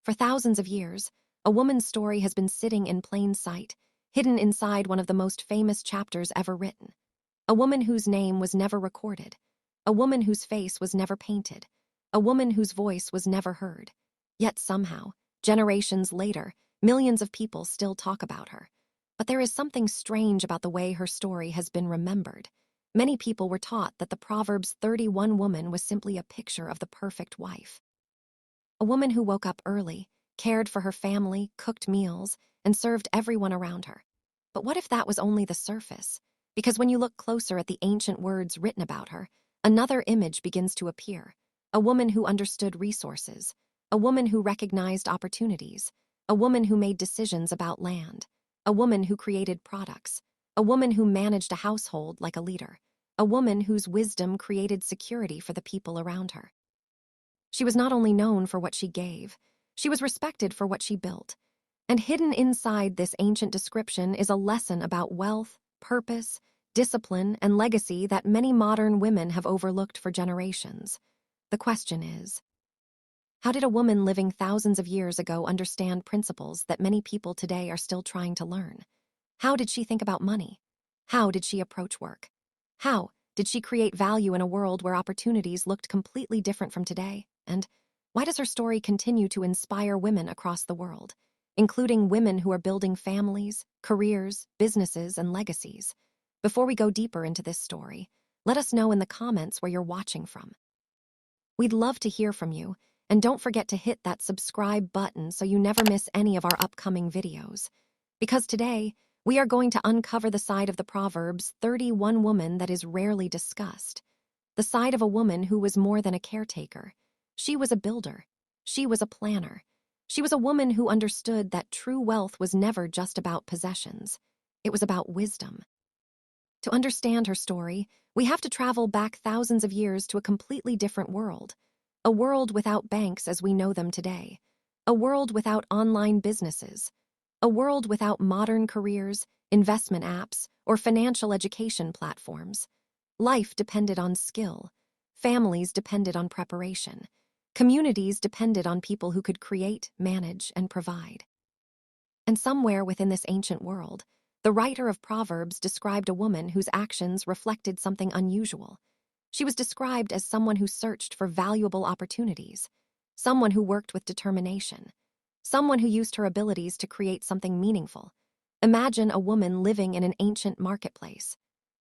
For thousands of years, a woman's story has been sitting in plain sight, hidden inside one of the most famous chapters ever written. A woman whose name was never recorded. A woman whose face was never painted. A woman whose voice was never heard. Yet somehow, generations later, millions of people still talk about her. But there is something strange about the way her story has been remembered. Many people were taught that the Proverbs 31 woman was simply a picture of the perfect wife. A woman who woke up early, cared for her family, cooked meals, and served everyone around her. But what if that was only the surface? Because when you look closer at the ancient words written about her, another image begins to appear. A woman who understood resources. A woman who recognized opportunities. A woman who made decisions about land. A woman who created products. A woman who managed a household like a leader. A woman whose wisdom created security for the people around her. She was not only known for what she gave, she was respected for what she built. And hidden inside this ancient description is a lesson about wealth, purpose, discipline, and legacy that many modern women have overlooked for generations. The question is, how did a woman living thousands of years ago understand principles that many people today are still trying to learn? How did she think about money? How did she approach work? How did she create value in a world where opportunities looked completely different from today? And why does her story continue to inspire women across the world, including women who are building families, careers, businesses, and legacies? Before we go deeper into this story, let us know in the comments where you're watching from. We'd love to hear from you, and don't forget to hit that subscribe button so you never miss any of our upcoming videos. Because today, we are going to uncover the side of the Proverbs 31 woman that is rarely discussed. The side of a woman who was more than a caretaker. She was a builder. She was a planner. She was a woman who understood that true wealth was never just about possessions. It was about wisdom. To understand her story, we have to travel back thousands of years to a completely different world. A world without banks as we know them today. A world without online businesses. A world without modern careers, investment apps, or financial education platforms. Life depended on skill. Families depended on preparation. Communities depended on people who could create, manage, and provide. And somewhere within this ancient world, the writer of Proverbs described a woman whose actions reflected something unusual. She was described as someone who searched for valuable opportunities, someone who worked with determination, someone who used her abilities to create something meaningful. Imagine a woman living in an ancient marketplace.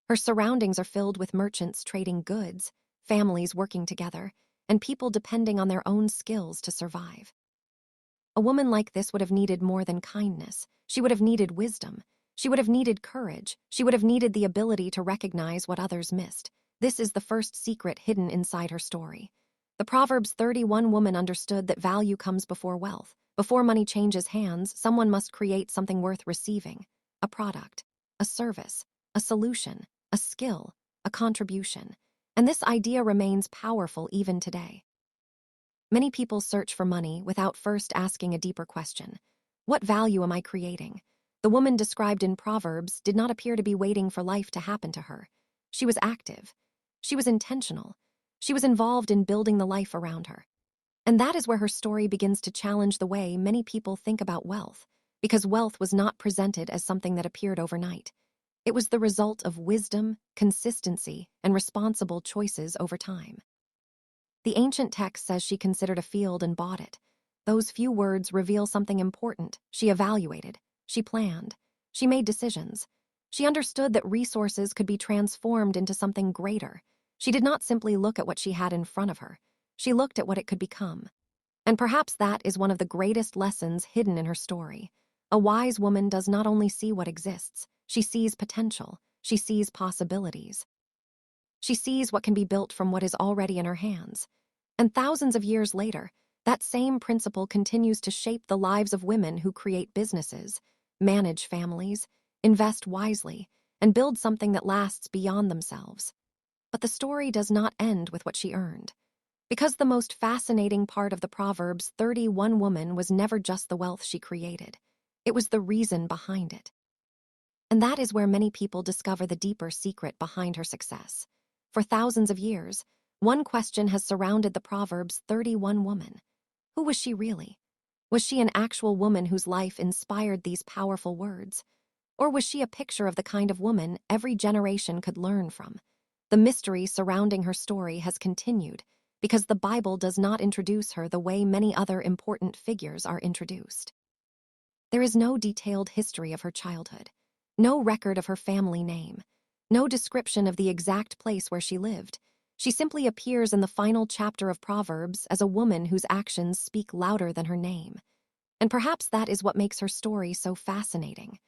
Her surroundings are filled with merchants trading goods, families working together, and people depending on their own skills to survive. A woman like this would have needed more than kindness. She would have needed wisdom. She would have needed courage. She would have needed the ability to recognize what others missed. This is the first secret hidden inside her story. The Proverbs 31 woman understood that value comes before wealth. Before money changes hands, someone must create something worth receiving. A product, a service, a solution, a skill, a contribution. And this idea remains powerful even today. Many people search for money without first asking a deeper question. What value am I creating? The woman described in Proverbs did not appear to be waiting for life to happen to her. She was active. She was intentional. She was involved in building the life around her. And that is where her story begins to challenge the way many people think about wealth, because wealth was not presented as something that appeared overnight. It was the result of wisdom, consistency, and responsible choices over time. The ancient text says she considered a field and bought it. Those few words reveal something important. She evaluated. She planned. She made decisions. She understood that resources could be transformed into something greater. She did not simply look at what she had in front of her. She looked at what it could become. And perhaps that is one of the greatest lessons hidden in her story. A wise woman does not only see what exists, she sees potential. She sees possibilities. She sees what can be built from what is already in her hands. And thousands of years later, that same principle continues to shape the lives of women who create businesses, manage families, invest wisely, and build something that lasts beyond themselves. But the story does not end with what she earned. Because the most fascinating part of the Proverbs 31 woman was never just the wealth she created. It was the reason behind it. And that is where many people discover the deeper secret behind her success. For thousands of years, one question has surrounded the Proverbs 31 woman. Who was she really? Was she an actual woman whose life inspired these powerful words? Or was she a picture of the kind of woman every generation could learn from? The mystery surrounding her story has continued because the Bible does not introduce her the way many other important figures are introduced. There is no detailed history of her childhood, no record of her family name, no description of the exact place where she lived. She simply appears in the final chapter of Proverbs as a woman whose actions speak louder than her name. And perhaps that is what makes her story so fascinating.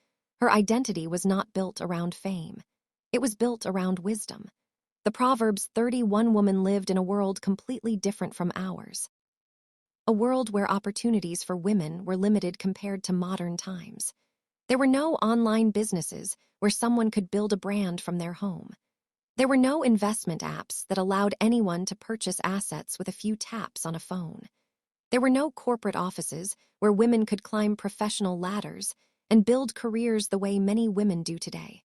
Her identity was not built around fame. It was built around wisdom. The Proverbs 31 woman lived in a world completely different from ours. A world where opportunities for women were limited compared to modern times. There were no online businesses where someone could build a brand from their home. There were no investment apps that allowed anyone to purchase assets with a few taps on a phone. There were no corporate offices where women could climb professional ladders and build careers the way many women do today.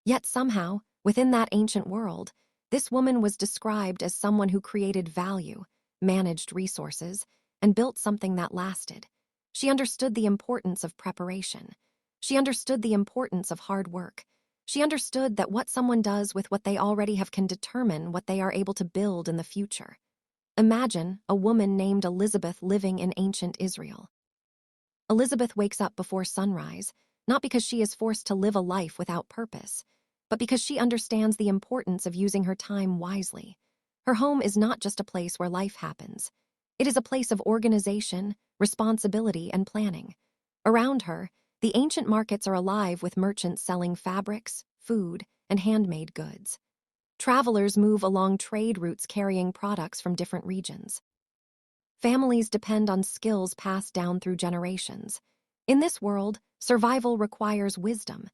Yet somehow, within that ancient world, this woman was described as someone who created value, managed resources, and built something that lasted. She understood the importance of preparation. She understood the importance of hard work. She understood that what someone does with what they already have can determine what they are able to build in the future. Imagine a woman named Elizabeth living in ancient Israel. Elizabeth wakes up before sunrise, not because she is forced to live a life without purpose, but because she understands the importance of using her time wisely. Her home is not just a place where life happens. It is a place of organization, responsibility, and planning. Around her, the ancient markets are alive with merchants selling fabrics, food, and handmade goods. Travelers move along trade routes carrying products from different regions. Families depend on skills passed down through generations. In this world, survival requires wisdom,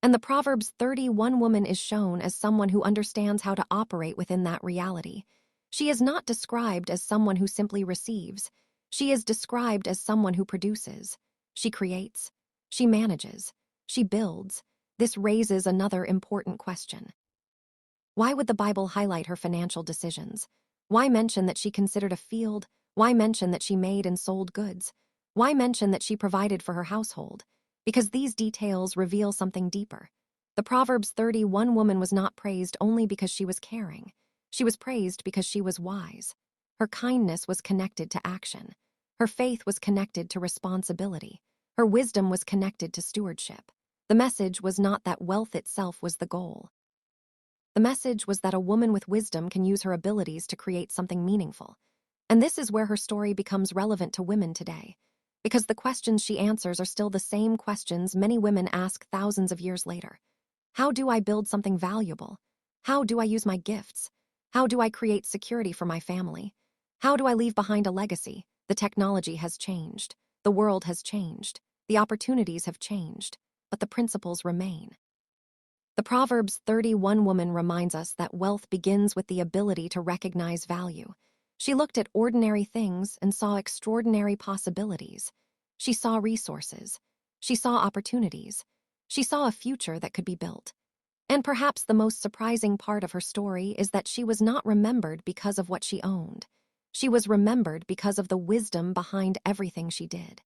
and the Proverbs 31 woman is shown as someone who understands how to operate within that reality. She is not described as someone who simply receives. She is described as someone who produces. She creates. She manages. She builds. This raises another important question. Why would the Bible highlight her financial decisions? Why mention that she considered a field? Why mention that she made and sold goods? Why mention that she provided for her household? Because these details reveal something deeper. The Proverbs 31 woman was not praised only because she was caring. She was praised because she was wise. Her kindness was connected to action. Her faith was connected to responsibility. Her wisdom was connected to stewardship. The message was not that wealth itself was the goal. The message was that a woman with wisdom can use her abilities to create something meaningful. And this is where her story becomes relevant to women today, because the questions she answers are still the same questions many women ask thousands of years later. How do I build something valuable? How do I use my gifts? How do I create security for my family? How do I leave behind a legacy? The technology has changed. The world has changed. The opportunities have changed, but the principles remain. The Proverbs 31 woman reminds us that wealth begins with the ability to recognize value. She looked at ordinary things and saw extraordinary possibilities. She saw resources. She saw opportunities. She saw a future that could be built. And perhaps the most surprising part of her story is that she was not remembered because of what she owned. She was remembered because of the wisdom behind everything she did.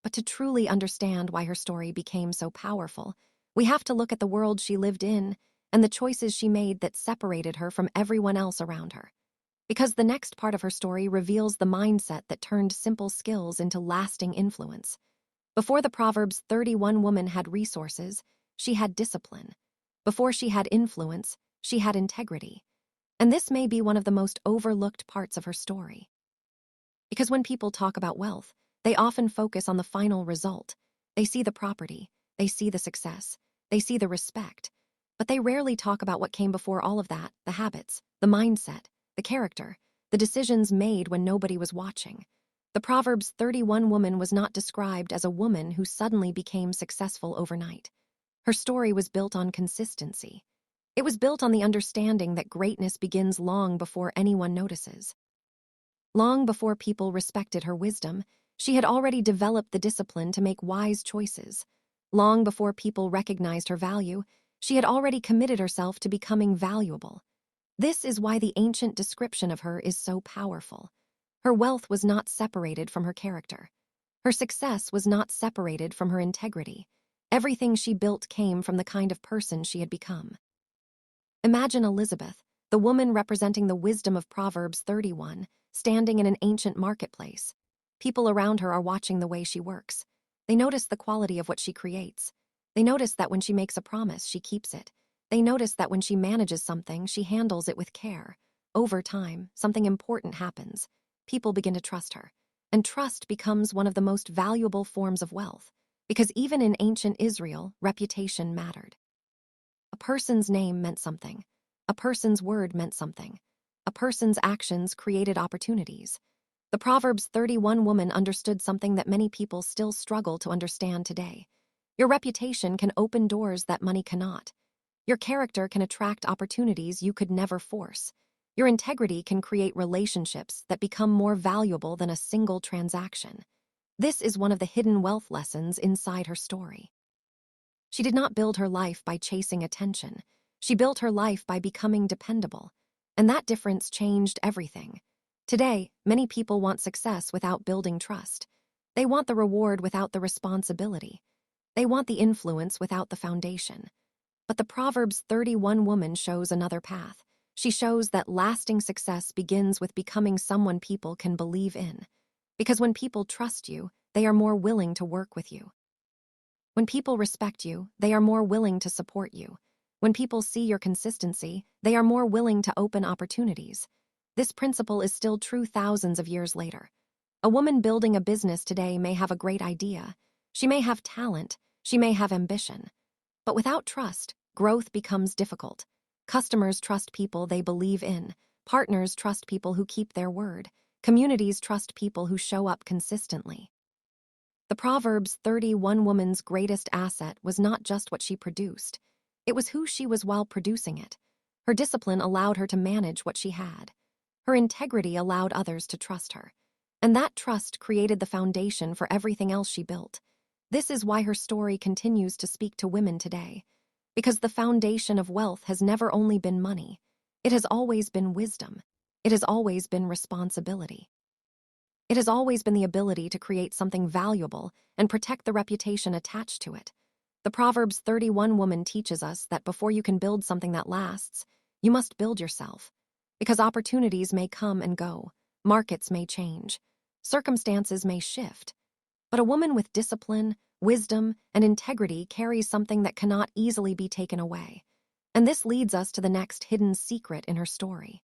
But to truly understand why her story became so powerful, we have to look at the world she lived in and the choices she made that separated her from everyone else around her. Because the next part of her story reveals the mindset that turned simple skills into lasting influence. Before the Proverbs 31 woman had resources, she had discipline. Before she had influence, she had integrity. And this may be one of the most overlooked parts of her story. Because when people talk about wealth, they often focus on the final result. They see the property, they see the success, they see the respect, but they rarely talk about what came before all of that, the habits, the mindset, the character, the decisions made when nobody was watching. The Proverbs 31 woman was not described as a woman who suddenly became successful overnight. Her story was built on consistency. It was built on the understanding that greatness begins long before anyone notices. Long before people respected her wisdom, she had already developed the discipline to make wise choices. Long before people recognized her value, she had already committed herself to becoming valuable. This is why the ancient description of her is so powerful. Her wealth was not separated from her character. Her success was not separated from her integrity. Everything she built came from the kind of person she had become. Imagine Elizabeth, the woman representing the wisdom of Proverbs 31, standing in an ancient marketplace. People around her are watching the way she works. They notice the quality of what she creates. They notice that when she makes a promise, she keeps it. They notice that when she manages something, she handles it with care. Over time, something important happens. People begin to trust her. And trust becomes one of the most valuable forms of wealth, because even in ancient Israel, reputation mattered. A person's name meant something. A person's word meant something. A person's actions created opportunities. The Proverbs 31 woman understood something that many people still struggle to understand today. Your reputation can open doors that money cannot. Your character can attract opportunities you could never force. Your integrity can create relationships that become more valuable than a single transaction. This is one of the hidden wealth lessons inside her story. She did not build her life by chasing attention. She built her life by becoming dependable. And that difference changed everything. Today, many people want success without building trust. They want the reward without the responsibility. They want the influence without the foundation. But the Proverbs 31 woman shows another path. She shows that lasting success begins with becoming someone people can believe in. Because when people trust you, they are more willing to work with you. When people respect you, they are more willing to support you. When people see your consistency, they are more willing to open opportunities. This principle is still true thousands of years later. A woman building a business today may have a great idea. She may have talent. She may have ambition. But without trust, growth becomes difficult. Customers trust people they believe in. Partners trust people who keep their word. Communities trust people who show up consistently. The Proverbs 31 woman's greatest asset was not just what she produced. It was who she was while producing it. Her discipline allowed her to manage what she had. Her integrity allowed others to trust her. And that trust created the foundation for everything else she built. This is why her story continues to speak to women today. Because the foundation of wealth has never only been money. It has always been wisdom. It has always been responsibility. It has always been the ability to create something valuable and protect the reputation attached to it. The Proverbs 31 woman teaches us that before you can build something that lasts, you must build yourself. Because opportunities may come and go, markets may change, circumstances may shift. But a woman with discipline, wisdom, and integrity carries something that cannot easily be taken away. And this leads us to the next hidden secret in her story.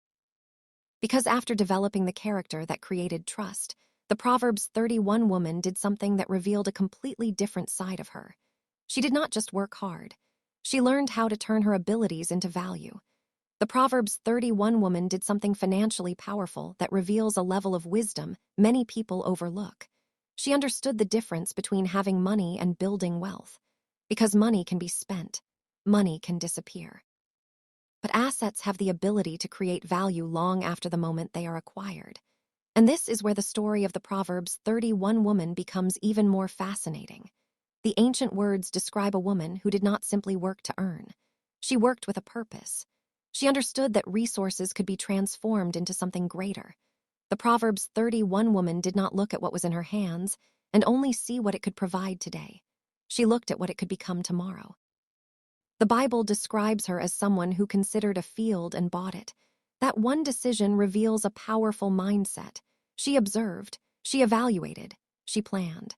Because after developing the character that created trust, the Proverbs 31 woman did something that revealed a completely different side of her. She did not just work hard. She learned how to turn her abilities into value. The Proverbs 31 woman did something financially powerful that reveals a level of wisdom many people overlook. She understood the difference between having money and building wealth. Because money can be spent, money can disappear. But assets have the ability to create value long after the moment they are acquired. And this is where the story of the Proverbs 31 woman becomes even more fascinating. The ancient words describe a woman who did not simply work to earn. She worked with a purpose. She understood that resources could be transformed into something greater. The Proverbs 31 woman did not look at what was in her hands and only see what it could provide today. She looked at what it could become tomorrow. The Bible describes her as someone who considered a field and bought it. That one decision reveals a powerful mindset. She observed, she evaluated, she planned.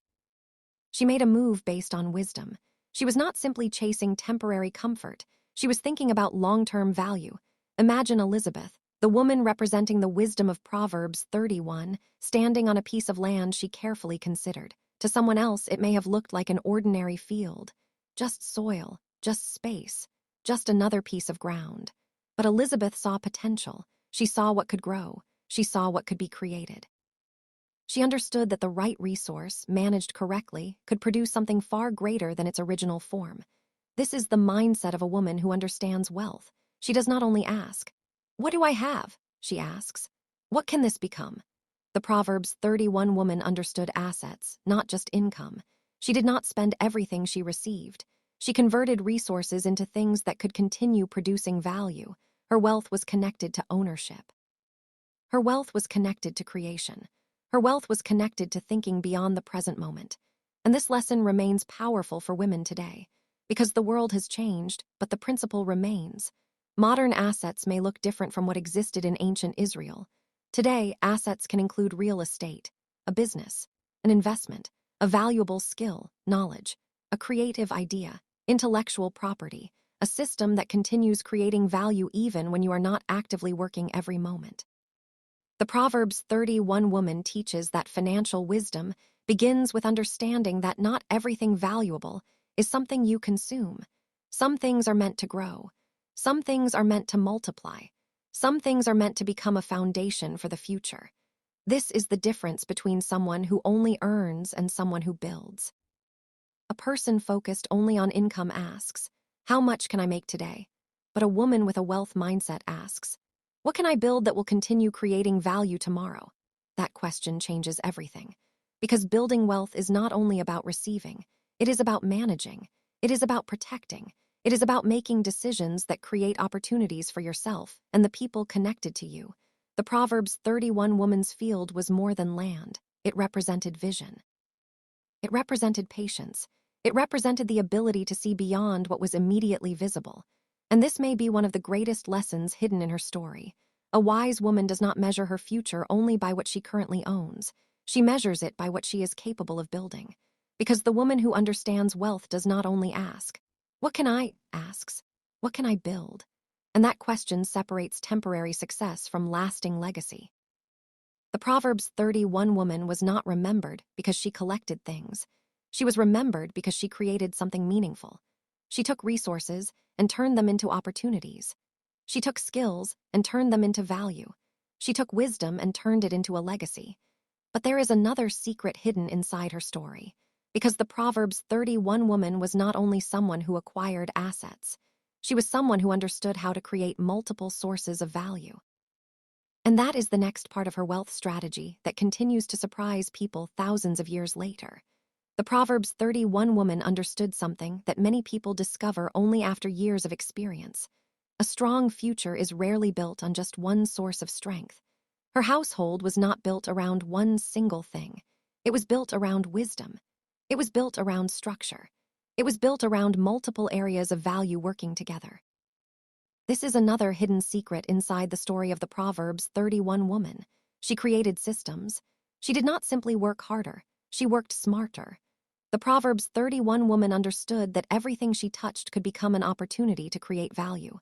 She made a move based on wisdom. She was not simply chasing temporary comfort. She was thinking about long-term value. Imagine Elizabeth, the woman representing the wisdom of Proverbs 31, standing on a piece of land she carefully considered. To someone else, it may have looked like an ordinary field. Just soil, just space, just another piece of ground. But Elizabeth saw potential. She saw what could grow. She saw what could be created. She understood that the right resource, managed correctly, could produce something far greater than its original form. This is the mindset of a woman who understands wealth. She does not only ask, "What do I have?" She asks, "What can this become?" The Proverbs 31 woman understood assets, not just income. She did not spend everything she received. She converted resources into things that could continue producing value. Her wealth was connected to ownership. Her wealth was connected to creation. Her wealth was connected to thinking beyond the present moment. And this lesson remains powerful for women today. Because the world has changed, but the principle remains. Modern assets may look different from what existed in ancient Israel. Today, assets can include real estate, a business, an investment, a valuable skill, knowledge, a creative idea, intellectual property, a system that continues creating value even when you are not actively working every moment. The Proverbs 31 woman teaches that financial wisdom begins with understanding that not everything valuable is something you consume. Some things are meant to grow. Some things are meant to multiply. Some things are meant to become a foundation for the future. This is the difference between someone who only earns and someone who builds. A person focused only on income asks, "How much can I make today?" But a woman with a wealth mindset asks, "What can I build that will continue creating value tomorrow?" That question changes everything. Because building wealth is not only about receiving, it is about managing, it is about protecting, it is about making decisions that create opportunities for yourself and the people connected to you. The Proverbs 31 woman's field was more than land. It represented vision. It represented patience. It represented the ability to see beyond what was immediately visible. And this may be one of the greatest lessons hidden in her story. A wise woman does not measure her future only by what she currently owns. She measures it by what she is capable of building. Because the woman who understands wealth does not only ask, "What can I?" asks, "What can I build?" And that question separates temporary success from lasting legacy. The Proverbs 31 woman was not remembered because she collected things. She was remembered because she created something meaningful. She took resources and turned them into opportunities. She took skills and turned them into value. She took wisdom and turned it into a legacy. But there is another secret hidden inside her story. Because the Proverbs 31 woman was not only someone who acquired assets, she was someone who understood how to create multiple sources of value. And that is the next part of her wealth strategy that continues to surprise people thousands of years later. The Proverbs 31 woman understood something that many people discover only after years of experience. A strong future is rarely built on just one source of strength. Her household was not built around one single thing. It was built around wisdom. It was built around structure. It was built around multiple areas of value working together. This is another hidden secret inside the story of the Proverbs 31 woman. She created systems. She did not simply work harder, she worked smarter. The Proverbs 31 woman understood that everything she touched could become an opportunity to create value.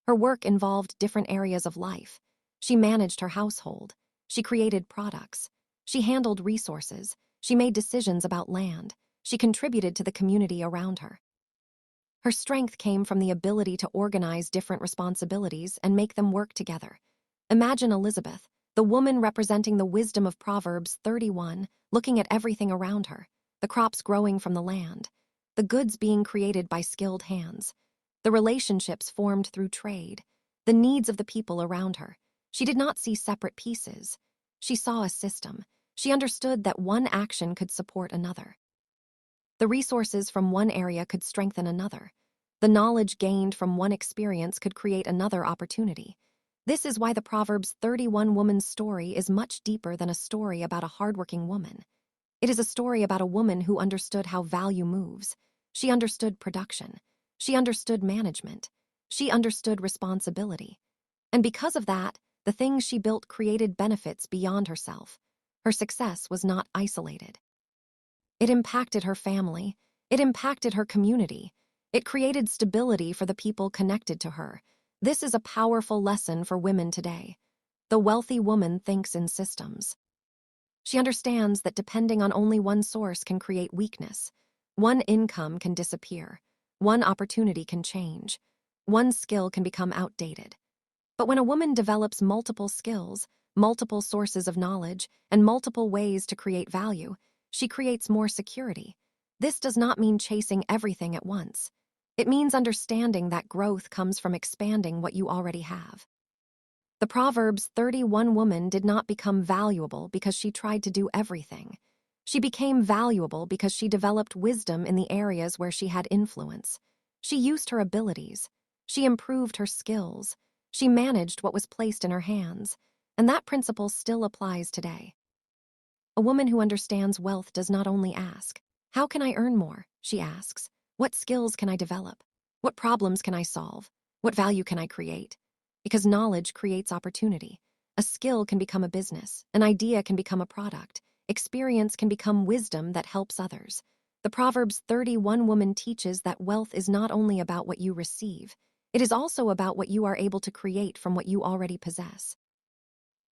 Her work involved different areas of life. She managed her household. She created products. She handled resources. She made decisions about land. She contributed to the community around her. Her strength came from the ability to organize different responsibilities and make them work together. Imagine Elizabeth, the woman representing the wisdom of Proverbs 31, looking at everything around her, the crops growing from the land, the goods being created by skilled hands, the relationships formed through trade, the needs of the people around her. She did not see separate pieces. She saw a system. She understood that one action could support another. The resources from one area could strengthen another. The knowledge gained from one experience could create another opportunity. This is why the Proverbs 31 woman's story is much deeper than a story about a hardworking woman. It is a story about a woman who understood how value moves. She understood production. She understood management. She understood responsibility. And because of that, the things she built created benefits beyond herself. Her success was not isolated. It impacted her family. It impacted her community. It created stability for the people connected to her. This is a powerful lesson for women today. The wealthy woman thinks in systems. She understands that depending on only one source can create weakness. One income can disappear. One opportunity can change. One skill can become outdated. But when a woman develops multiple skills, multiple sources of knowledge, and multiple ways to create value, she creates more security. This does not mean chasing everything at once. It means understanding that growth comes from expanding what you already have. The Proverbs 31 woman did not become valuable because she tried to do everything. She became valuable because she developed wisdom in the areas where she had influence. She used her abilities. She improved her skills. She managed what was placed in her hands. And that principle still applies today. A woman who understands wealth does not only ask, "How can I earn more?" She asks, "What skills can I develop? What problems can I solve? What value can I create?" Because knowledge creates opportunity. A skill can become a business, an idea can become a product, experience can become wisdom that helps others. The Proverbs 31 woman teaches that wealth is not only about what you receive, it is also about what you are able to create from what you already possess.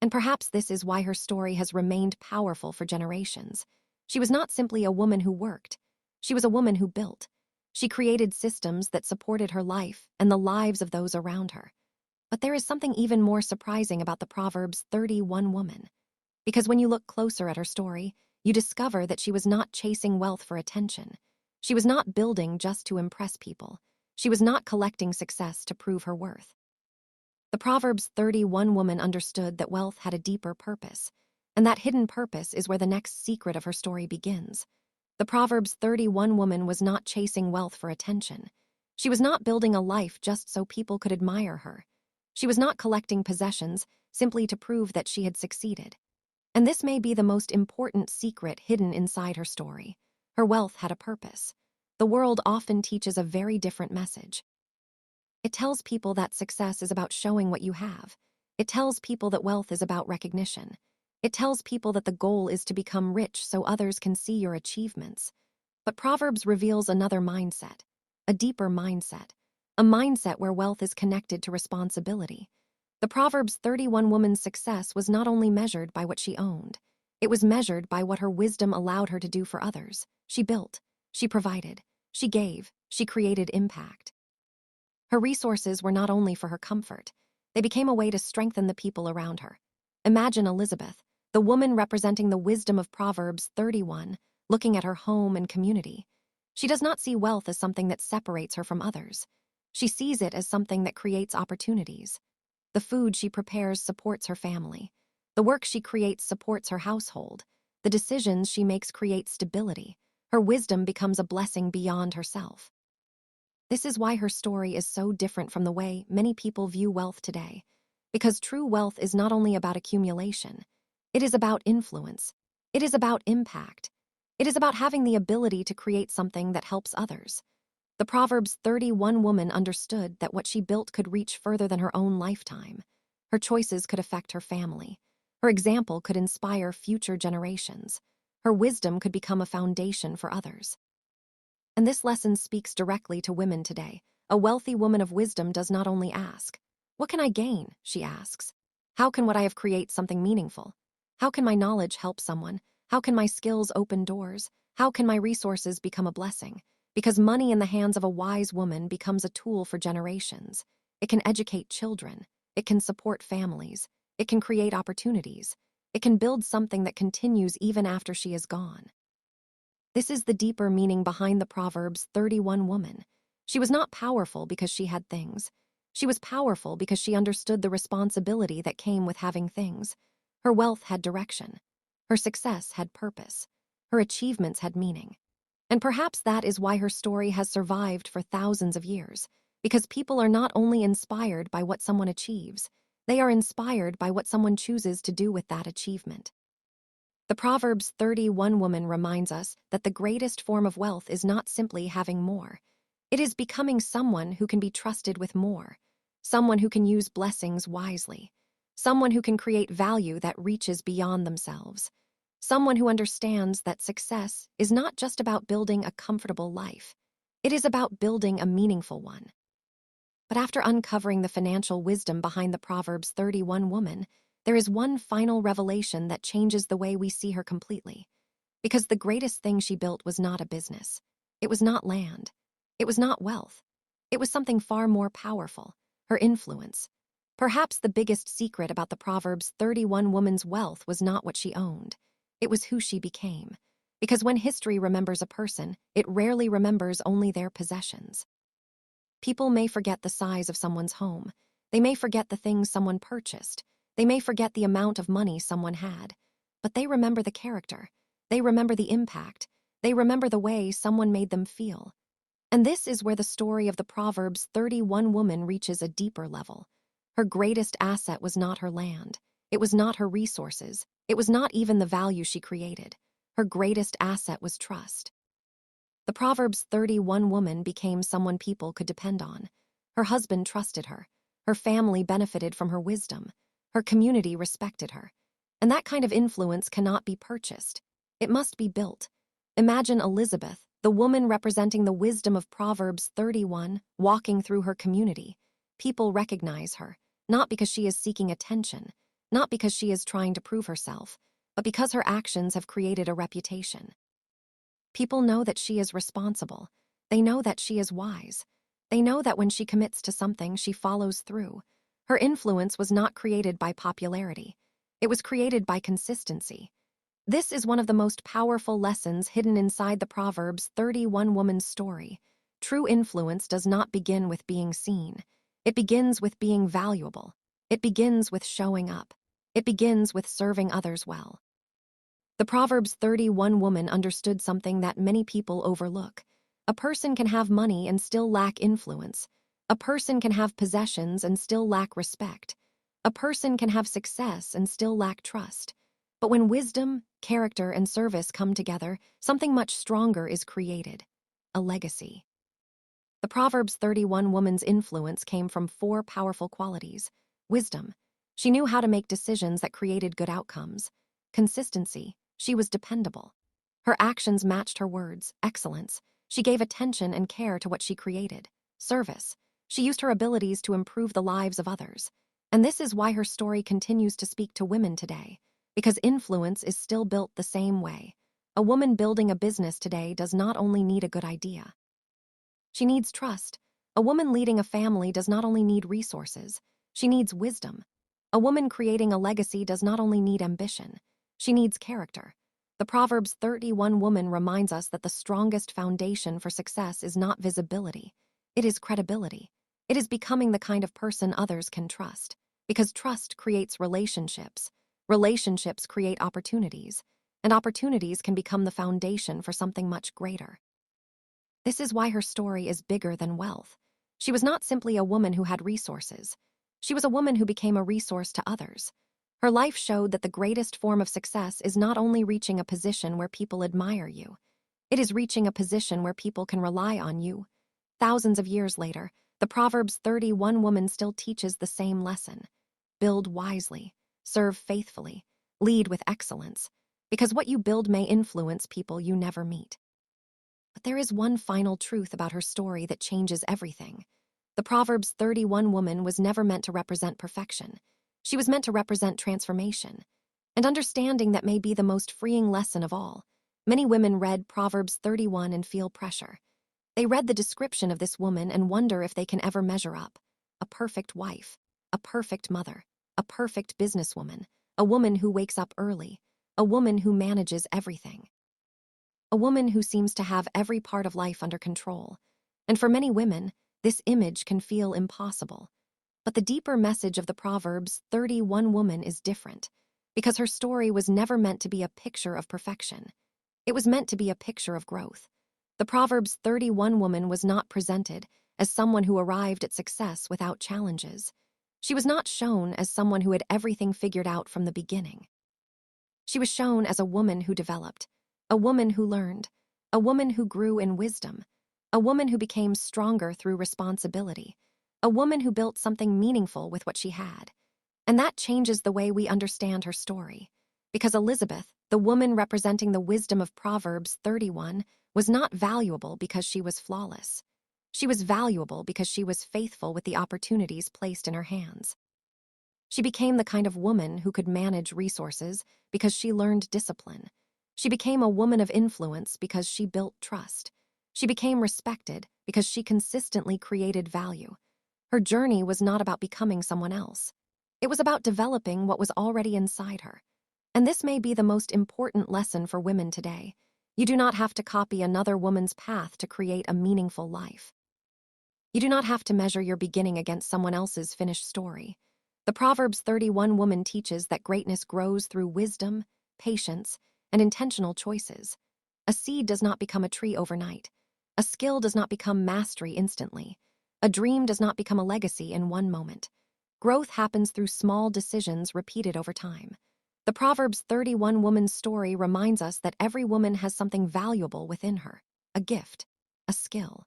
And perhaps this is why her story has remained powerful for generations. She was not simply a woman who worked. She was a woman who built. She created systems that supported her life and the lives of those around her. But there is something even more surprising about the Proverbs 31 woman. Because when you look closer at her story, you discover that she was not chasing wealth for attention. She was not building just to impress people. She was not collecting success to prove her worth. The Proverbs 31 woman understood that wealth had a deeper purpose, and that hidden purpose is where the next secret of her story begins. The Proverbs 31 woman was not chasing wealth for attention. She was not building a life just so people could admire her. She was not collecting possessions simply to prove that she had succeeded. And this may be the most important secret hidden inside her story. Her wealth had a purpose. The world often teaches a very different message. It tells people that success is about showing what you have. It tells people that wealth is about recognition. It tells people that the goal is to become rich so others can see your achievements. But Proverbs reveals another mindset, a deeper mindset, a mindset where wealth is connected to responsibility. The Proverbs 31 woman's success was not only measured by what she owned, it was measured by what her wisdom allowed her to do for others. She built, she provided, she gave, she created impact. Her resources were not only for her comfort, they became a way to strengthen the people around her. Imagine Elizabeth, the woman representing the wisdom of Proverbs 31, looking at her home and community. She does not see wealth as something that separates her from others. She sees it as something that creates opportunities. The food she prepares supports her family. The work she creates supports her household. The decisions she makes create stability. Her wisdom becomes a blessing beyond herself. This is why her story is so different from the way many people view wealth today. Because true wealth is not only about accumulation, it is about influence. It is about impact. It is about having the ability to create something that helps others. The Proverbs 31 woman understood that what she built could reach further than her own lifetime. Her choices could affect her family. Her example could inspire future generations. Her wisdom could become a foundation for others. And this lesson speaks directly to women today. A wealthy woman of wisdom does not only ask, "What can I gain?" she asks, "How can what I have create something meaningful? How can my knowledge help someone? How can my skills open doors? How can my resources become a blessing?" Because money in the hands of a wise woman becomes a tool for generations. It can educate children. It can support families. It can create opportunities. It can build something that continues even after she is gone. This is the deeper meaning behind the Proverbs 31 woman. She was not powerful because she had things. She was powerful because she understood the responsibility that came with having things. Her wealth had direction. Her success had purpose. Her achievements had meaning. And perhaps that is why her story has survived for thousands of years, because people are not only inspired by what someone achieves, they are inspired by what someone chooses to do with that achievement. The Proverbs 31 woman reminds us that the greatest form of wealth is not simply having more. It is becoming someone who can be trusted with more, someone who can use blessings wisely, someone who can create value that reaches beyond themselves, someone who understands that success is not just about building a comfortable life. It is about building a meaningful one. But after uncovering the financial wisdom behind the Proverbs 31 woman, there is one final revelation that changes the way we see her completely. Because the greatest thing she built was not a business. It was not land. It was not wealth. It was something far more powerful, her influence. Perhaps the biggest secret about the Proverbs 31 woman's wealth was not what she owned. It was who she became. Because when history remembers a person, it rarely remembers only their possessions. People may forget the size of someone's home. They may forget the things someone purchased. They may forget the amount of money someone had. But they remember the character. They remember the impact. They remember the way someone made them feel. And this is where the story of the Proverbs 31 woman reaches a deeper level. Her greatest asset was not her land. It was not her resources. It was not even the value she created. Her greatest asset was trust. The Proverbs 31 woman became someone people could depend on. Her husband trusted her. Her family benefited from her wisdom. Her community respected her. And that kind of influence cannot be purchased. It must be built. Imagine Elizabeth, the woman representing the wisdom of Proverbs 31, walking through her community. People recognize her, not because she is seeking attention, not because she is trying to prove herself, but because her actions have created a reputation. People know that she is responsible. They know that she is wise. They know that when she commits to something, she follows through. Her influence was not created by popularity. It was created by consistency. This is one of the most powerful lessons hidden inside the Proverbs 31 woman's story. True influence does not begin with being seen. It begins with being valuable. It begins with showing up. It begins with serving others well. The Proverbs 31 woman understood something that many people overlook. A person can have money and still lack influence. A person can have possessions and still lack respect. A person can have success and still lack trust. But when wisdom, character, and service come together, something much stronger is created: a legacy. The Proverbs 31 woman's influence came from four powerful qualities. Wisdom. She knew how to make decisions that created good outcomes. Consistency. She was dependable. Her actions matched her words. Excellence. She gave attention and care to what she created. Service. She used her abilities to improve the lives of others. And this is why her story continues to speak to women today, because influence is still built the same way. A woman building a business today does not only need a good idea. She needs trust. A woman leading a family does not only need resources. She needs wisdom. A woman creating a legacy does not only need ambition. She needs character. The Proverbs 31 woman reminds us that the strongest foundation for success is not visibility. It is credibility. It is becoming the kind of person others can trust. Because trust creates relationships. Relationships create opportunities. And opportunities can become the foundation for something much greater. This is why her story is bigger than wealth. She was not simply a woman who had resources. She was a woman who became a resource to others. Her life showed that the greatest form of success is not only reaching a position where people admire you. It is reaching a position where people can rely on you. Thousands of years later, the Proverbs 31 woman still teaches the same lesson. Build wisely, serve faithfully, lead with excellence, because what you build may influence people you never meet. But there is one final truth about her story that changes everything. The Proverbs 31 woman was never meant to represent perfection. She was meant to represent transformation. And understanding that may be the most freeing lesson of all. Many women read Proverbs 31 and feel pressure. They read the description of this woman and wonder if they can ever measure up. A perfect wife, a perfect mother, a perfect businesswoman, a woman who wakes up early, a woman who manages everything. A woman who seems to have every part of life under control. And for many women, this image can feel impossible. But the deeper message of the Proverbs 31 woman is different, because her story was never meant to be a picture of perfection. It was meant to be a picture of growth. The Proverbs 31 woman was not presented as someone who arrived at success without challenges. She was not shown as someone who had everything figured out from the beginning. She was shown as a woman who developed, a woman who learned, a woman who grew in wisdom, a woman who became stronger through responsibility, a woman who built something meaningful with what she had. And that changes the way we understand her story. Because Elizabeth, the woman representing the wisdom of Proverbs 31, was not valuable because she was flawless. She was valuable because she was faithful with the opportunities placed in her hands. She became the kind of woman who could manage resources because she learned discipline. She became a woman of influence because she built trust. She became respected because she consistently created value. Her journey was not about becoming someone else. It was about developing what was already inside her. And this may be the most important lesson for women today. You do not have to copy another woman's path to create a meaningful life. You do not have to measure your beginning against someone else's finished story. The Proverbs 31 woman teaches that greatness grows through wisdom, patience, and intentional choices. A seed does not become a tree overnight. A skill does not become mastery instantly. A dream does not become a legacy in one moment. Growth happens through small decisions repeated over time. The Proverbs 31 woman's story reminds us that every woman has something valuable within her: a gift, a skill,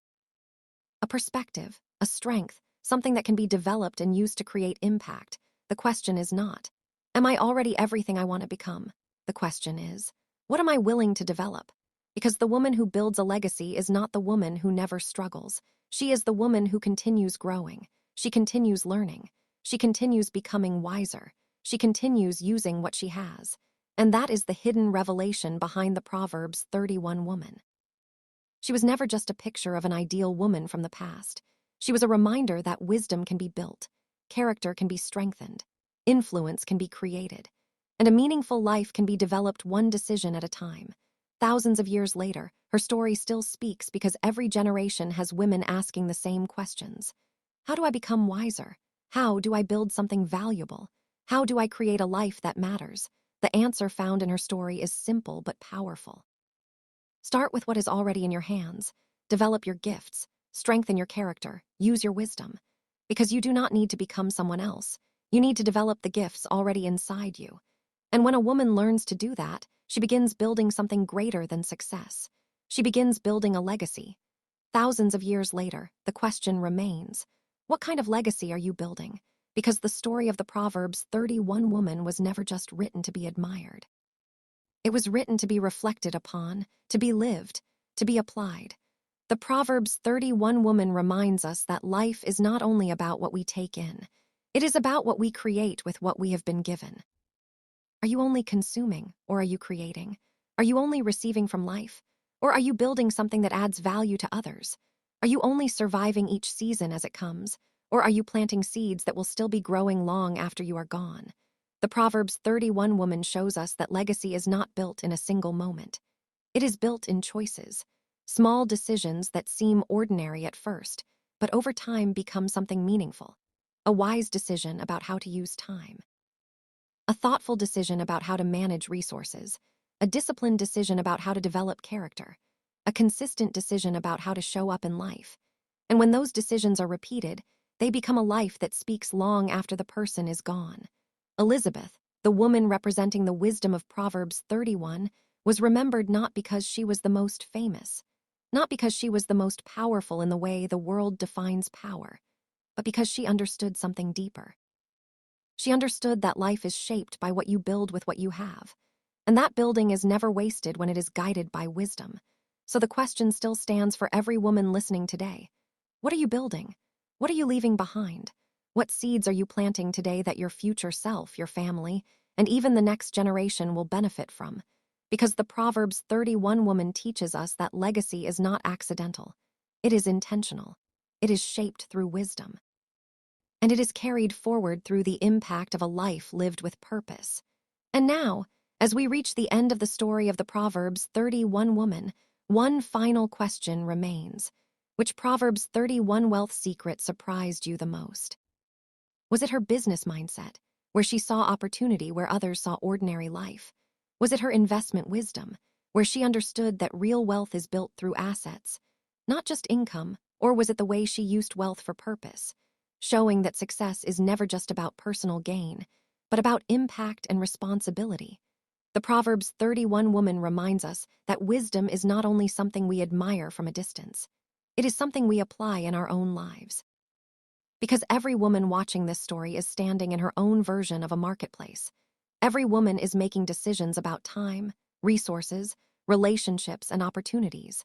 a perspective, a strength, something that can be developed and used to create impact. The question is not, am I already everything I want to become? The question is, what am I willing to develop? Because the woman who builds a legacy is not the woman who never struggles. She is the woman who continues growing. She continues learning. She continues becoming wiser. She continues using what she has. And that is the hidden revelation behind the Proverbs 31 woman. She was never just a picture of an ideal woman from the past. She was a reminder that wisdom can be built, character can be strengthened, influence can be created, and a meaningful life can be developed one decision at a time. Thousands of years later, her story still speaks because every generation has women asking the same questions. How do I become wiser? How do I build something valuable? How do I create a life that matters? The answer found in her story is simple but powerful. Start with what is already in your hands. Develop your gifts. Strengthen your character. Use your wisdom. Because you do not need to become someone else. You need to develop the gifts already inside you. And when a woman learns to do that, she begins building something greater than success. She begins building a legacy. Thousands of years later, the question remains, what kind of legacy are you building? Because the story of the Proverbs 31 woman was never just written to be admired. It was written to be reflected upon, to be lived, to be applied. The Proverbs 31 woman reminds us that life is not only about what we take in, it is about what we create with what we have been given. Are you only consuming, or are you creating? Are you only receiving from life, or are you building something that adds value to others? Are you only surviving each season as it comes, or are you planting seeds that will still be growing long after you are gone? The Proverbs 31 woman shows us that legacy is not built in a single moment. It is built in choices, small decisions that seem ordinary at first, but over time become something meaningful. A wise decision about how to use time. A thoughtful decision about how to manage resources. A disciplined decision about how to develop character. A consistent decision about how to show up in life. And when those decisions are repeated, they become a life that speaks long after the person is gone. Elizabeth, the woman representing the wisdom of Proverbs 31, was remembered not because she was the most famous, not because she was the most powerful in the way the world defines power, but because she understood something deeper. She understood that life is shaped by what you build with what you have, and that building is never wasted when it is guided by wisdom. So the question still stands for every woman listening today. What are you building? What are you leaving behind? What seeds are you planting today that your future self, your family, and even the next generation will benefit from? Because the Proverbs 31 woman teaches us that legacy is not accidental. It is intentional. It is shaped through wisdom. And it is carried forward through the impact of a life lived with purpose. And now, as we reach the end of the story of the Proverbs 31 woman, one final question remains. Which Proverbs 31 wealth secret surprised you the most? Was it her business mindset, where she saw opportunity where others saw ordinary life? Was it her investment wisdom, where she understood that real wealth is built through assets, not just income? Or was it the way she used wealth for purpose, showing that success is never just about personal gain, but about impact and responsibility? The Proverbs 31 woman reminds us that wisdom is not only something we admire from a distance, it is something we apply in our own lives. Because every woman watching this story is standing in her own version of a marketplace. Every woman is making decisions about time, resources, relationships, and opportunities.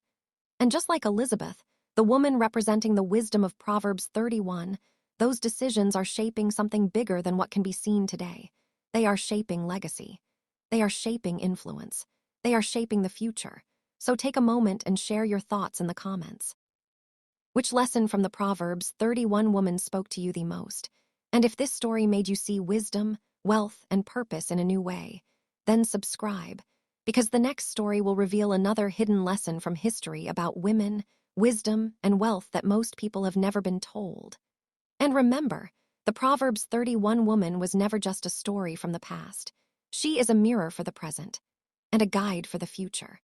And just like Elizabeth, the woman representing the wisdom of Proverbs 31, those decisions are shaping something bigger than what can be seen today. They are shaping legacy. They are shaping influence. They are shaping the future. So take a moment and share your thoughts in the comments. Which lesson from the Proverbs 31 woman spoke to you the most? And if this story made you see wisdom, wealth, and purpose in a new way, then subscribe, because the next story will reveal another hidden lesson from history about women, wisdom, and wealth that most people have never been told. And remember, the Proverbs 31 woman was never just a story from the past. She is a mirror for the present and a guide for the future.